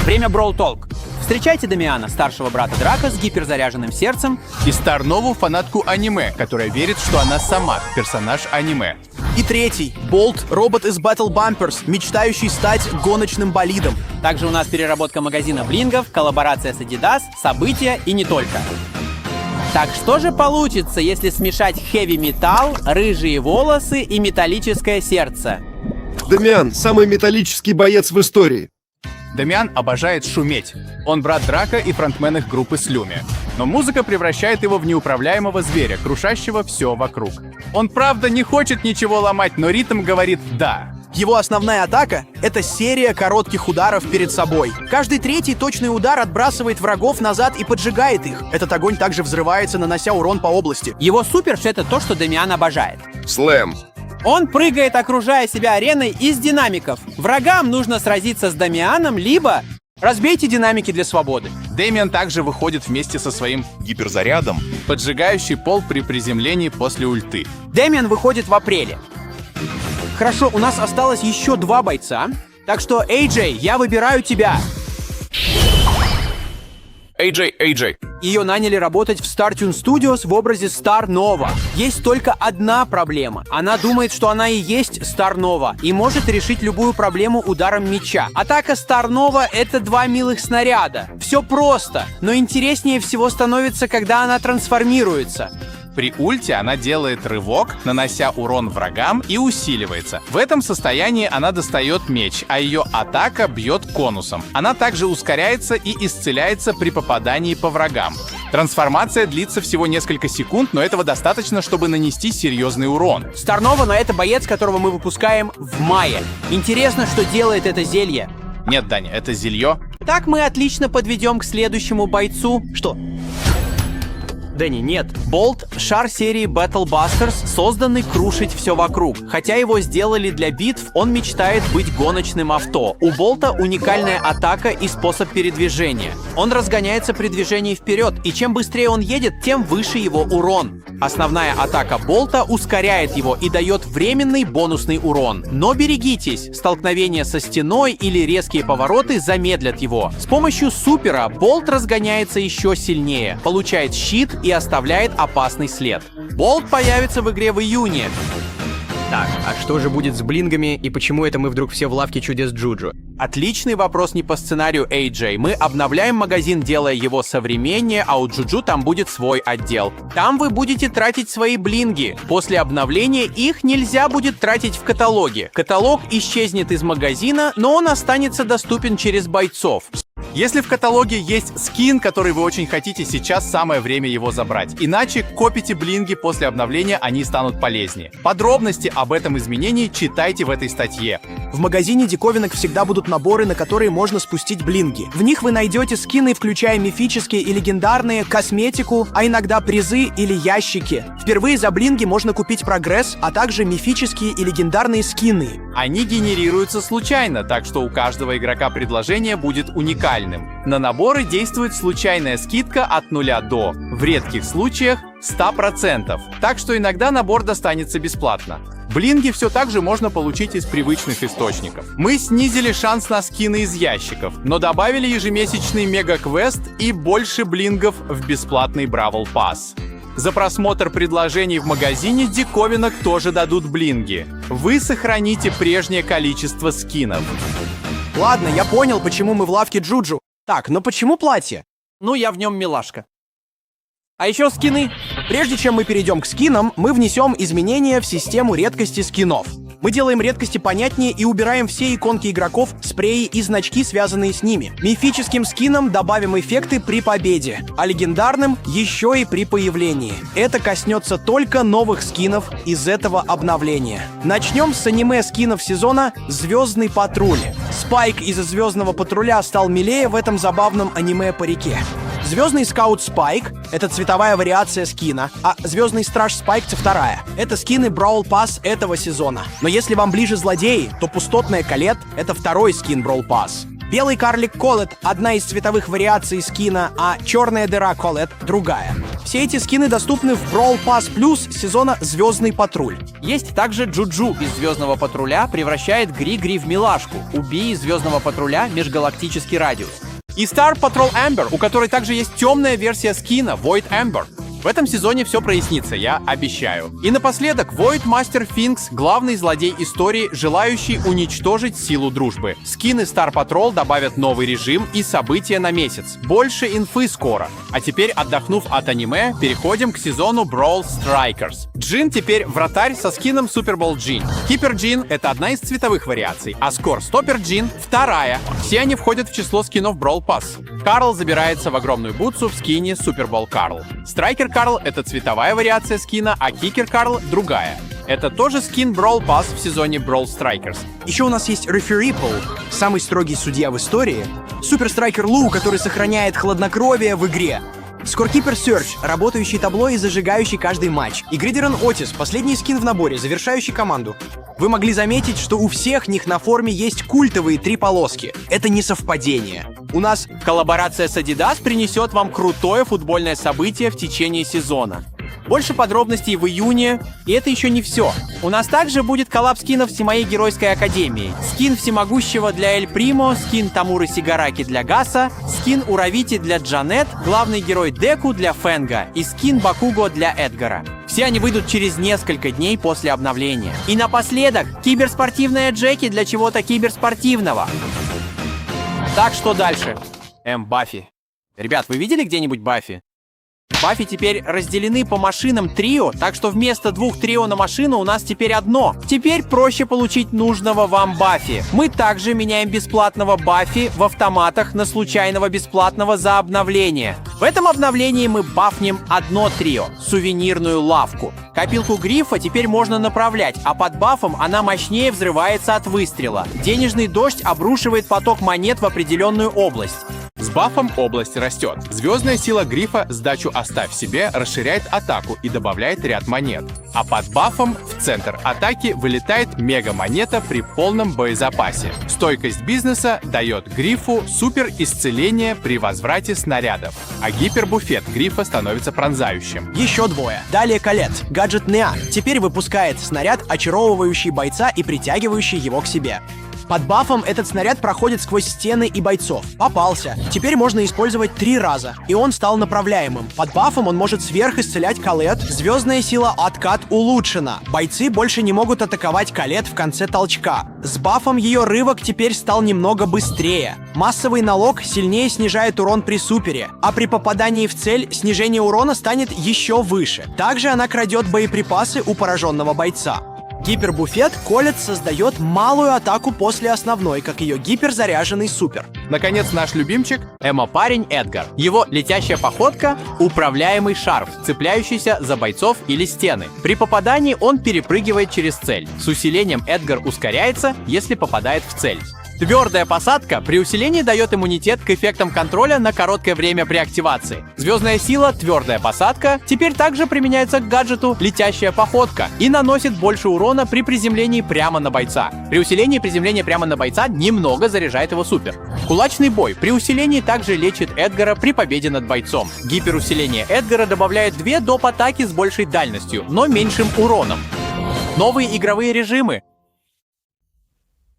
Время Brawl Talk. Встречайте Дамиана, старшего брата Драка с гиперзаряженным сердцем, И Старнову, фанатку аниме, которая верит, что она сама персонаж аниме. И третий — Болт, робот из Battle Bumpers, мечтающий стать гоночным болидом. Также у нас переработка магазина блингов, коллаборация с Adidas, события и не только. Так что же получится, если смешать хэви-металл, рыжие волосы и металлическое сердце? Дамиан — самый металлический боец в истории. Дамиан обожает шуметь. Он брат Драка и фронтмен их группы Слюми. Но музыка превращает его в неуправляемого зверя, крушащего все вокруг. Он правда не хочет ничего ломать, но ритм говорит «да». Его основная атака — это серия коротких ударов перед собой. Каждый третий точный удар отбрасывает врагов назад и поджигает их. Этот огонь также взрывается, нанося урон по области. Его суперш — это то, что Дамиан обожает. Слэм. Он прыгает, окружая себя ареной из динамиков. Врагам нужно сразиться с Дамианом, либо разбейте динамики для свободы. Дэмиан также выходит вместе со своим гиперзарядом, поджигающий пол при приземлении после ульты. Дэмиан выходит в апреле. Хорошо, у нас осталось еще 2 бойца. Так что, AJ, я выбираю тебя. AJ. Ее наняли работать в StarTune Studios в образе Star Nova. Есть только одна проблема. Она думает, что она и есть Star Nova и может решить любую проблему ударом меча. Атака Star Nova — это 2 милых снаряда. Все просто, но интереснее всего становится, когда она трансформируется. При ульте она делает рывок, нанося урон врагам, и усиливается. В этом состоянии она достает меч, а ее атака бьет конусом. Она также ускоряется и исцеляется при попадании по врагам. Трансформация длится всего несколько секунд, но этого достаточно, чтобы нанести серьезный урон. Star Nova, но это боец, которого мы выпускаем в мае. Интересно, что делает это зелье. Нет, Даня, это зелье. Так мы отлично подведем к следующему бойцу. Что? Дэнни, нет. Болт — шар серии Battle Busters, созданный крушить все вокруг. Хотя его сделали для битв, он мечтает быть гоночным авто. У Болта уникальная атака и способ передвижения. Он разгоняется при движении вперед, и чем быстрее он едет, тем выше его урон. Основная атака Болта ускоряет его и дает временный бонусный урон. Но берегитесь, столкновение со стеной или резкие повороты замедлят его. С помощью супера Болт разгоняется еще сильнее, получает щит и оставляет опасный след. Болт появится в игре в июне. Так, а что же будет с блингами и почему это мы вдруг все в лавке чудес Джуджу? Отличный вопрос не по сценарию AJ. Мы обновляем магазин, делая его современнее, а у Джуджу там будет свой отдел. Там вы будете тратить свои блинги. После обновления их нельзя будет тратить в каталоге. Каталог исчезнет из магазина, но он останется доступен через бойцов. Если в каталоге есть скин, который вы очень хотите, сейчас самое время его забрать. Иначе копите блинги после обновления, они станут полезнее. Подробности об этом изменении читайте в этой статье. В магазине диковинок всегда будут наборы, на которые можно спустить блинги. В них вы найдете скины, включая мифические и легендарные, косметику, а иногда призы или ящики. Впервые за блинги можно купить прогресс, а также мифические и легендарные скины. Они генерируются случайно, так что у каждого игрока предложение будет уникальным. На наборы действует случайная скидка от 0 до, в редких случаях, 100%. Так что иногда набор достанется бесплатно. Блинги все так же можно получить из привычных источников. Мы снизили шанс на скины из ящиков, но добавили ежемесячный мега-квест и больше блингов в бесплатный Бравл Пасс. За просмотр предложений в магазине диковинок тоже дадут блинги. Вы сохраните прежнее количество скинов. Ладно, я понял, почему мы в лавке Джуджу. Так, но почему платье? Ну, я в нем милашка. А еще скины. Прежде чем мы перейдем к скинам, мы внесем изменения в систему редкости скинов. Мы делаем редкости понятнее и убираем все иконки игроков, спреи и значки, связанные с ними. Мифическим скинам добавим эффекты при победе, а легендарным еще и при появлении. Это коснется только новых скинов из этого обновления. Начнем с аниме скинов сезона «Звездный патруль». Спайк из «Звездного патруля» стал милее в этом забавном аниме-парике. Звездный скаут Спайк — это цветовая вариация скина, а Звездный страж Спайк — вторая. Это скины Brawl Pass этого сезона. Но если вам ближе злодеи, то пустотная Колет — это второй скин Brawl Pass. Белый карлик Колет — одна из цветовых вариаций скина, а черная дыра Колет — другая. Все эти скины доступны в Brawl Pass Plus сезона «Звездный патруль». Есть также Джуджу из «Звездного патруля» превращает Гри-Гри в милашку, Уби из «Звездного патруля» — межгалактический радиус. И Star Patrol Amber, у которой также есть темная версия скина Void Amber. В этом сезоне все прояснится, я обещаю. И напоследок, Void Master Finks — главный злодей истории, желающий уничтожить силу дружбы. Скины Star Patrol добавят новый режим и события на месяц. Больше инфы скоро. А теперь, отдохнув от аниме, переходим к сезону Brawl Strikers. Джин теперь вратарь со скином Super Bowl Джин. Кипер Джин — это одна из цветовых вариаций, а Скор Стоппер Джин — вторая. Все они входят в число скинов Brawl Pass. Карл забирается в огромную бутсу в скине Super Bowl Карл. Страйкер Карл — это цветовая вариация скина, а Кикер Карл — другая. Это тоже скин Brawl Pass в сезоне Brawl Strikers. Еще у нас есть Рефери Пол, самый строгий судья в истории, Супер Страйкер Лу, который сохраняет хладнокровие в игре, Скоркипер Серж, работающий табло и зажигающий каждый матч, и Гридерон Отис, последний скин в наборе, завершающий команду. Вы могли заметить, что у всех них на форме есть культовые 3 полоски. Это не совпадение. У нас Коллаборация с Adidas принесет вам крутое футбольное событие в течение сезона. Больше подробностей в июне, и это еще не все. У нас также будет коллаб скинов с моей геройской академии. Скин всемогущего для Эль Примо, скин Тамуры Сигараки для Гаса, скин Уравити для Джанет, главный герой Деку для Фенга и скин Бакуго для Эдгара. Все они выйдут через несколько дней после обновления. И напоследок, киберспортивная Джеки для чего-то киберспортивного. Так, что дальше? Баффи. Ребят, вы видели где-нибудь Баффи? Баффи теперь разделены по машинам трио, так что вместо 2 трио на машину у нас теперь одно. Теперь проще получить нужного вам Баффи. Мы также меняем бесплатного Баффи в автоматах на случайного бесплатного за обновление. В этом обновлении мы бафнем одно трио — сувенирную лавку. Копилку Грифа теперь можно направлять, а под бафом она мощнее взрывается от выстрела. Денежный дождь обрушивает поток монет в определенную область. С бафом область растет. Звездная сила Грифа сдачу «Оставь себе» расширяет атаку и добавляет ряд монет. А под бафом в центр атаки вылетает мега-монета при полном боезапасе. Стойкость бизнеса дает Грифу супер исцеление при возврате снарядов. А гипербуфет Грифа становится пронзающим. еще 2. Далее Колет, гаджет Неан, теперь выпускает снаряд, очаровывающий бойца и притягивающий его к себе. Под бафом этот снаряд проходит сквозь стены и бойцов. Попался. Теперь можно использовать 3 раза, и он стал направляемым. Под бафом он может сверхисцелять Колет. Звездная сила Откат улучшена. Бойцы больше не могут атаковать Колет в конце толчка. С бафом ее рывок теперь стал немного быстрее. Массовый налог сильнее снижает урон при супере, а при попадании в цель снижение урона станет еще выше. Также она крадет боеприпасы у пораженного бойца. Гипербуфет Колет создает малую атаку после основной, как ее гиперзаряженный супер. Наконец, наш любимчик Эмо-парень Эдгар. Его летящая походка — управляемый шарф, цепляющийся за бойцов или стены. При попадании он перепрыгивает через цель. С усилением Эдгар ускоряется, если попадает в цель. Твердая посадка при усилении дает иммунитет к эффектам контроля на короткое время при активации. Звездная сила «Твердая посадка» теперь также применяется к гаджету «Летящая походка» и наносит больше урона при приземлении прямо на бойца. При усилении приземления прямо на бойца немного заряжает его супер. Кулачный бой при усилении также лечит Эдгара при победе над бойцом. Гиперусиление Эдгара добавляет 2 доп. Атаки с большей дальностью, но меньшим уроном. Новые игровые режимы.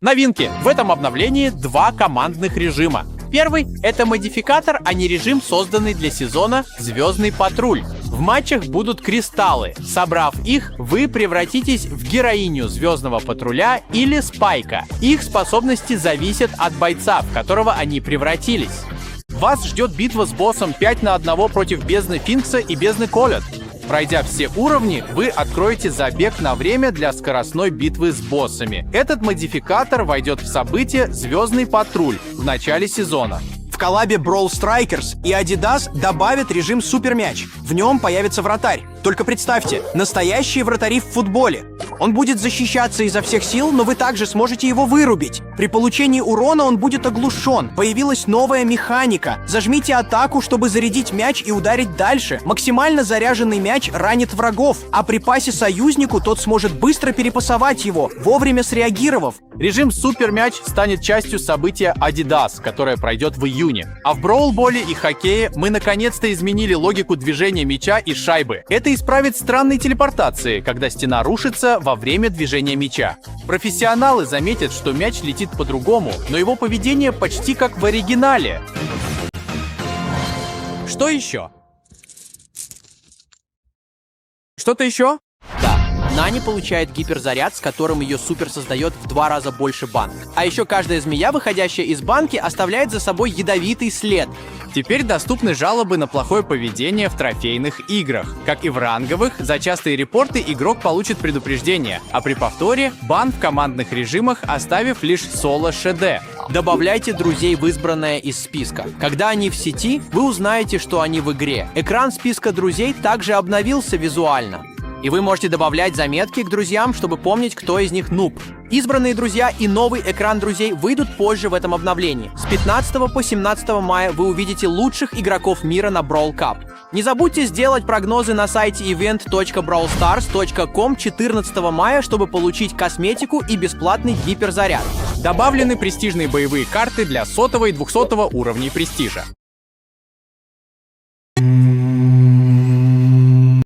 Новинки! В этом обновлении 2 командных режима. Первый — это модификатор, а не режим, созданный для сезона «Звездный патруль». В матчах будут кристаллы. Собрав их, вы превратитесь в героиню «Звездного патруля» или Спайка. Их способности зависят от бойца, в которого они превратились. Вас ждет битва с боссом 5 на 1 против бездны Финкса и бездны Колет. Пройдя все уровни, вы откроете забег на время для скоростной битвы с боссами. Этот модификатор войдет в событие «Звездный патруль» в начале сезона. В коллабе Brawl Strikers и Adidas добавят режим Супермяч. В нем появится вратарь. Только представьте, настоящие вратари в футболе. Он будет защищаться изо всех сил, но вы также сможете его вырубить. При получении урона он будет оглушен. Появилась новая механика. Зажмите атаку, чтобы зарядить мяч и ударить дальше. Максимально заряженный мяч ранит врагов, а при пасе союзнику тот сможет быстро перепасовать его, вовремя среагировав. Режим Супермяч станет частью события Adidas, которое пройдет в июне. А в броулболе и хоккее мы наконец-то изменили логику движения мяча и шайбы. Это исправит странные телепортации, когда стена рушится во время движения мяча. Профессионалы заметят, что мяч летит по-другому, но его поведение почти как в оригинале. Что еще? Что-то еще? Да. Нани получает гиперзаряд, с которым ее супер создает в 2 раза больше банок. А еще каждая змея, выходящая из банки, оставляет за собой ядовитый след. Теперь доступны жалобы на плохое поведение в трофейных играх. Как и в ранговых, за частые репорты игрок получит предупреждение, а при повторе — бан в командных режимах, оставив лишь соло-ШД. Добавляйте друзей в избранное из списка. Когда они в сети, вы узнаете, что они в игре. Экран списка друзей также обновился визуально. И вы можете добавлять заметки к друзьям, чтобы помнить, кто из них нуб. Избранные друзья и новый экран друзей выйдут позже в этом обновлении. С 15 по 17 мая вы увидите лучших игроков мира на Brawl Cup. Не забудьте сделать прогнозы на сайте event.brawlstars.com 14 мая, чтобы получить косметику и бесплатный гиперзаряд. Добавлены престижные боевые карты для 100 и 200 уровней престижа.